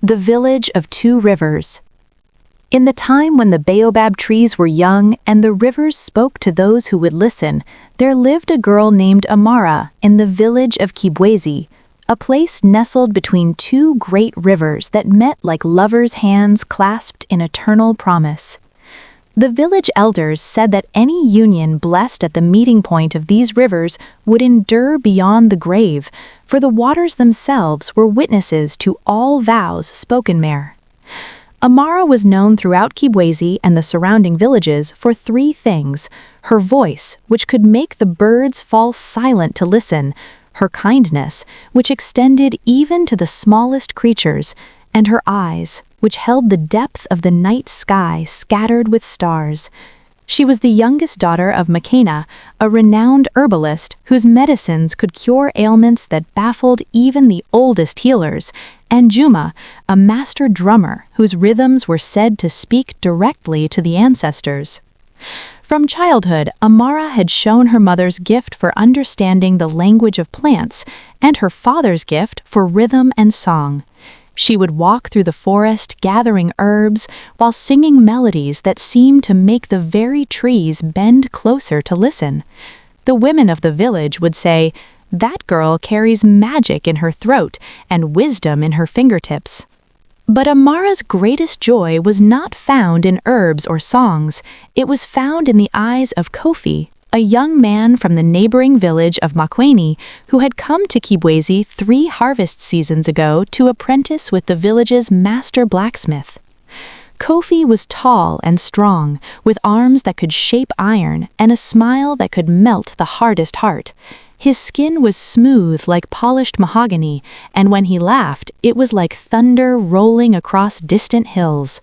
The Village of Two Rivers. In the time when the baobab trees were young and the rivers spoke to those who would listen, there lived a girl named Amara in the village of Kibwezi, a place nestled between two great rivers that met like lovers' hands clasped in eternal promise. The village elders said that any union blessed at the meeting point of these rivers would endure beyond the grave, for the waters themselves were witnesses to all vows spoken there. Amara was known throughout Kibwezi and the surrounding villages for three things: her voice, which could make the birds fall silent to listen, her kindness, which extended even to the smallest creatures, and her eyes, which held the depth of the night sky scattered with stars. She was the youngest daughter of Makena, a renowned herbalist whose medicines could cure ailments that baffled even the oldest healers, and Juma, a master drummer whose rhythms were said to speak directly to the ancestors. From childhood, Amara had shown her mother's gift for understanding the language of plants and her father's gift for rhythm and song. She would walk through the forest gathering herbs while singing melodies that seemed to make the very trees bend closer to listen. The women of the village would say, "That girl carries magic in her throat and wisdom in her fingertips." But Amara's greatest joy was not found in herbs or songs. It was found in the eyes of Kofi, a young man from the neighboring village of Makweni who had come to Kibwezi 3 harvest seasons ago to apprentice with the village's master blacksmith. Kofi was tall and strong, with arms that could shape iron and a smile that could melt the hardest heart. His skin was smooth like polished mahogany, and when he laughed, it was like thunder rolling across distant hills.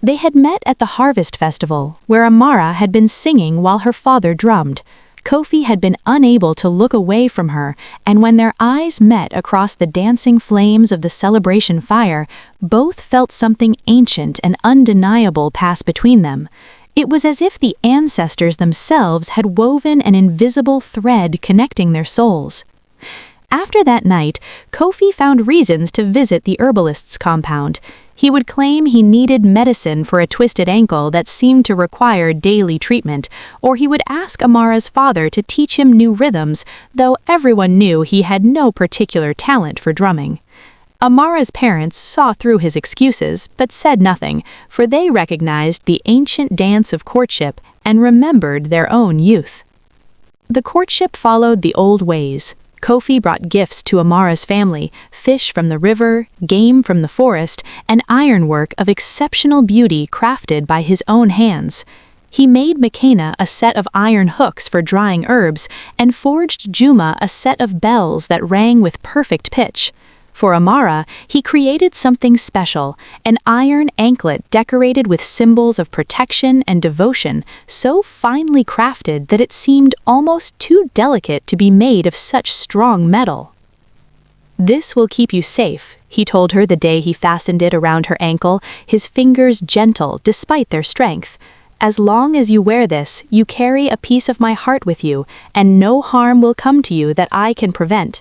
They had met at the harvest festival, where Amara had been singing while her father drummed. Kofi had been unable to look away from her, and when their eyes met across the dancing flames of the celebration fire, both felt something ancient and undeniable pass between them. It was as if the ancestors themselves had woven an invisible thread connecting their souls. After that night, Kofi found reasons to visit the herbalist's compound. He would claim he needed medicine for a twisted ankle that seemed to require daily treatment, or he would ask Amara's father to teach him new rhythms, though everyone knew he had no particular talent for drumming. Amara's parents saw through his excuses, but said nothing, for they recognized the ancient dance of courtship and remembered their own youth. The courtship followed the old ways. Kofi brought gifts to Amara's family: fish from the river, game from the forest, and ironwork of exceptional beauty crafted by his own hands. He made Makena a set of iron hooks for drying herbs and forged Juma a set of bells that rang with perfect pitch. For Amara, he created something special, an iron anklet decorated with symbols of protection and devotion, so finely crafted that it seemed almost too delicate to be made of such strong metal. "This will keep you safe," he told her the day he fastened it around her ankle, his fingers gentle despite their strength. "As long as you wear this, you carry a piece of my heart with you, and no harm will come to you that I can prevent."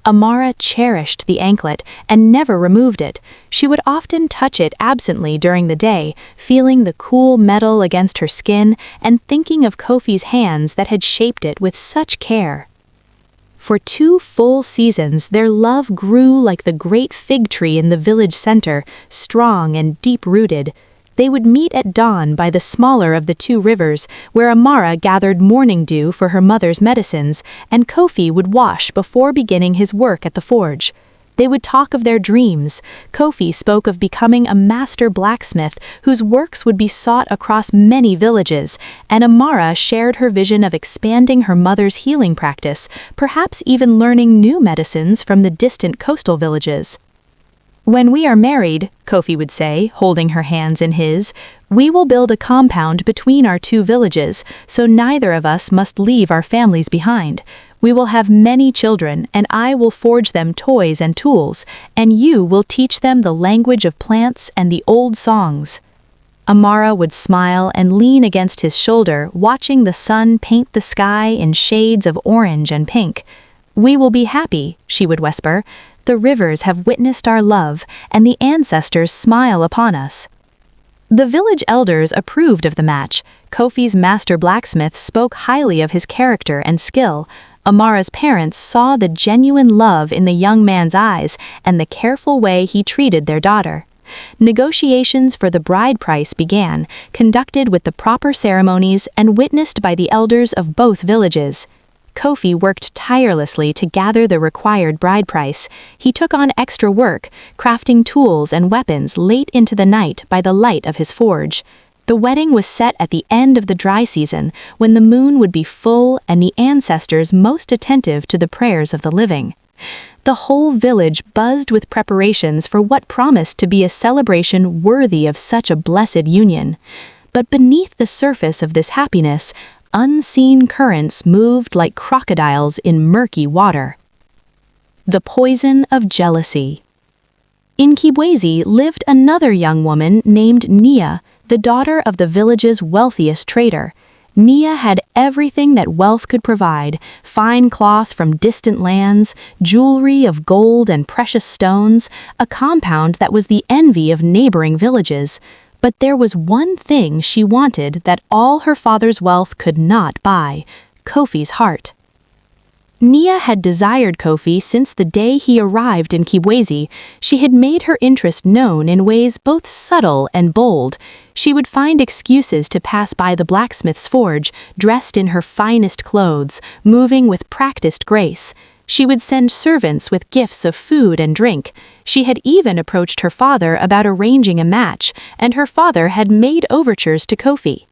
Amara cherished the anklet and never removed it. She would often touch it absently during the day, feeling the cool metal against her skin and thinking of Kofi's hands that had shaped it with such care. For 2 full seasons, their love grew like the great fig tree in the village center, strong and deep-rooted. They would meet at dawn by the smaller of the 2 rivers, where Amara gathered morning dew for her mother's medicines, and Kofi would wash before beginning his work at the forge. They would talk of their dreams. Kofi spoke of becoming a master blacksmith whose works would be sought across many villages, and Amara shared her vision of expanding her mother's healing practice, perhaps even learning new medicines from the distant coastal villages. "When we are married," Kofi would say, holding her hands in his, "we will build a compound between our 2 villages, so neither of us must leave our families behind. We will have many children, and I will forge them toys and tools, and you will teach them the language of plants and the old songs." Amara would smile and lean against his shoulder, watching the sun paint the sky in shades of orange and pink. "We will be happy," she would whisper. The rivers have witnessed our love, and the ancestors smile upon us." The village elders approved of the match. Kofi's master blacksmith spoke highly of his character and skill. Amara's parents saw the genuine love in the young man's eyes and the careful way he treated their daughter. Negotiations for the bride price began, conducted with the proper ceremonies and witnessed by the elders of both villages. Kofi worked tirelessly to gather the required bride price. He took on extra work, crafting tools and weapons late into the night by the light of his forge. The wedding was set at the end of the dry season, when the moon would be full and the ancestors most attentive to the prayers of the living. The whole village buzzed with preparations for what promised to be a celebration worthy of such a blessed union. But beneath the surface of this happiness, unseen currents moved like crocodiles in murky water. The poison of jealousy. In Kibwezi lived another young woman named Nia, the daughter of the village's wealthiest trader. Nia had everything that wealth could provide: fine cloth from distant lands, jewelry of gold and precious stones, a compound that was the envy of neighboring villages. But there was one thing she wanted that all her father's wealth could not buy: Kofi's heart. Nia had desired Kofi since the day he arrived in Kibwezi. She had made her interest known in ways both subtle and bold. She would find excuses to pass by the blacksmith's forge, dressed in her finest clothes, moving with practiced grace. She would send servants with gifts of food and drink. She had even approached her father about arranging a match, and her father had made overtures to Kofi.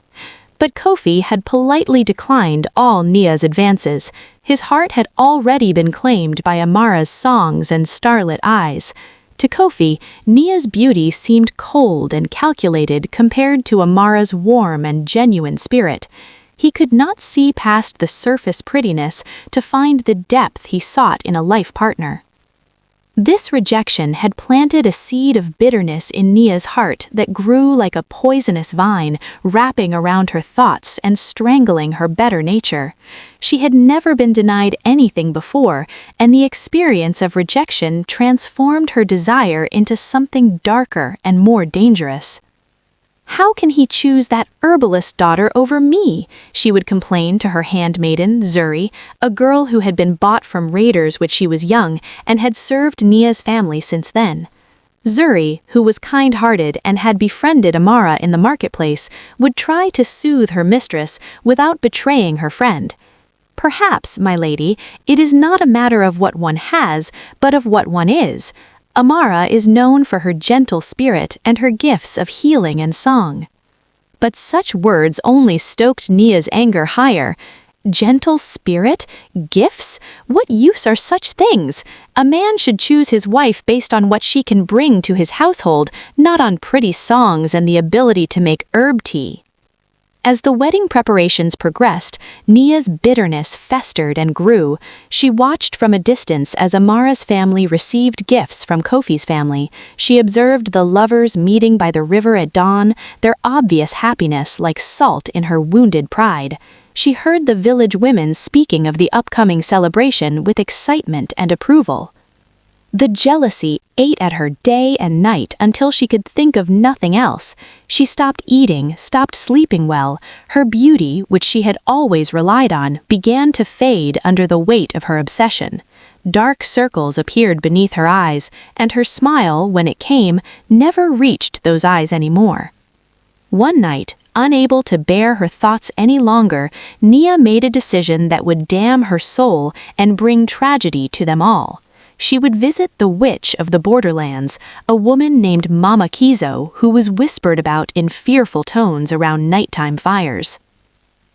But Kofi had politely declined all Nia's advances. His heart had already been claimed by Amara's songs and starlit eyes. To Kofi, Nia's beauty seemed cold and calculated compared to Amara's warm and genuine spirit. He could not see past the surface prettiness to find the depth he sought in a life partner. This rejection had planted a seed of bitterness in Nia's heart that grew like a poisonous vine, wrapping around her thoughts and strangling her better nature. She had never been denied anything before, and the experience of rejection transformed her desire into something darker and more dangerous. "How can he choose that herbalist's daughter over me?" she would complain to her handmaiden, Zuri, a girl who had been bought from raiders when she was young and had served Nia's family since then. Zuri, who was kind-hearted and had befriended Amara in the marketplace, would try to soothe her mistress without betraying her friend. "Perhaps, my lady, it is not a matter of what one has, but of what one is. Amara is known for her gentle spirit and her gifts of healing and song." But such words only stoked Nia's anger higher. Gentle spirit? Gifts? What use are such things? A man should choose his wife based on what she can bring to his household, not on pretty songs and the ability to make herb tea. As the wedding preparations progressed, Nia's bitterness festered and grew. She watched from a distance as Amara's family received gifts from Kofi's family. She observed the lovers meeting by the river at dawn, their obvious happiness like salt in her wounded pride. She heard the village women speaking of the upcoming celebration with excitement and approval. The jealousy ate at her day and night until she could think of nothing else. She stopped eating, stopped sleeping well. Her beauty, which she had always relied on, began to fade under the weight of her obsession. Dark circles appeared beneath her eyes, and her smile, when it came, never reached those eyes anymore. One night, unable to bear her thoughts any longer, Nia made a decision that would damn her soul and bring tragedy to them all. She would visit the witch of the borderlands, a woman named Mama Kizo, who was whispered about in fearful tones around nighttime fires.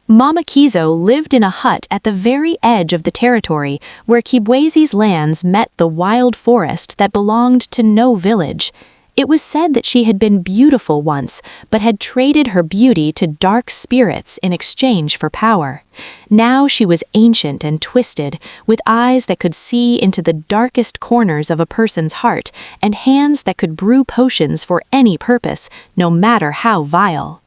Mama Kizo lived in a hut at the very edge of the territory where Kibwezi's lands met the wild forest that belonged to no village. It was said that she had been beautiful once, but had traded her beauty to dark spirits in exchange for power. Now she was ancient and twisted, with eyes that could see into the darkest corners of a person's heart, and hands that could brew potions for any purpose, no matter how vile.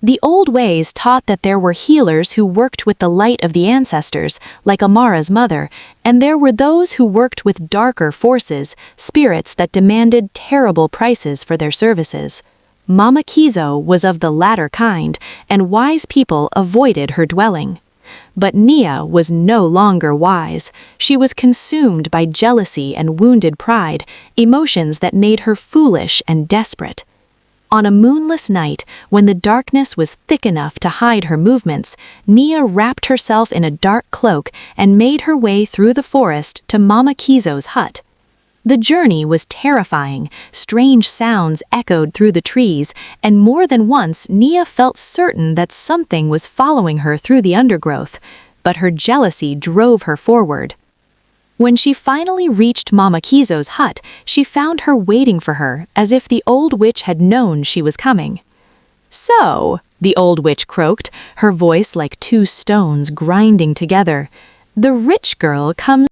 The old ways taught that there were healers who worked with the light of the ancestors, like Amara's mother, and there were those who worked with darker forces, spirits that demanded terrible prices for their services. Mama Kizo was of the latter kind, and wise people avoided her dwelling. But Nia was no longer wise. She was consumed by jealousy and wounded pride, emotions that made her foolish and desperate. On a moonless night, when the darkness was thick enough to hide her movements, Nia wrapped herself in a dark cloak and made her way through the forest to Mama Kizo's hut. The journey was terrifying. Strange sounds echoed through the trees, and more than once Nia felt certain that something was following her through the undergrowth, but her jealousy drove her forward. When she finally reached Mama Kizo's hut, she found her waiting for her, as if the old witch had known she was coming. "So," the old witch croaked, her voice like two stones grinding together, "the rich girl comes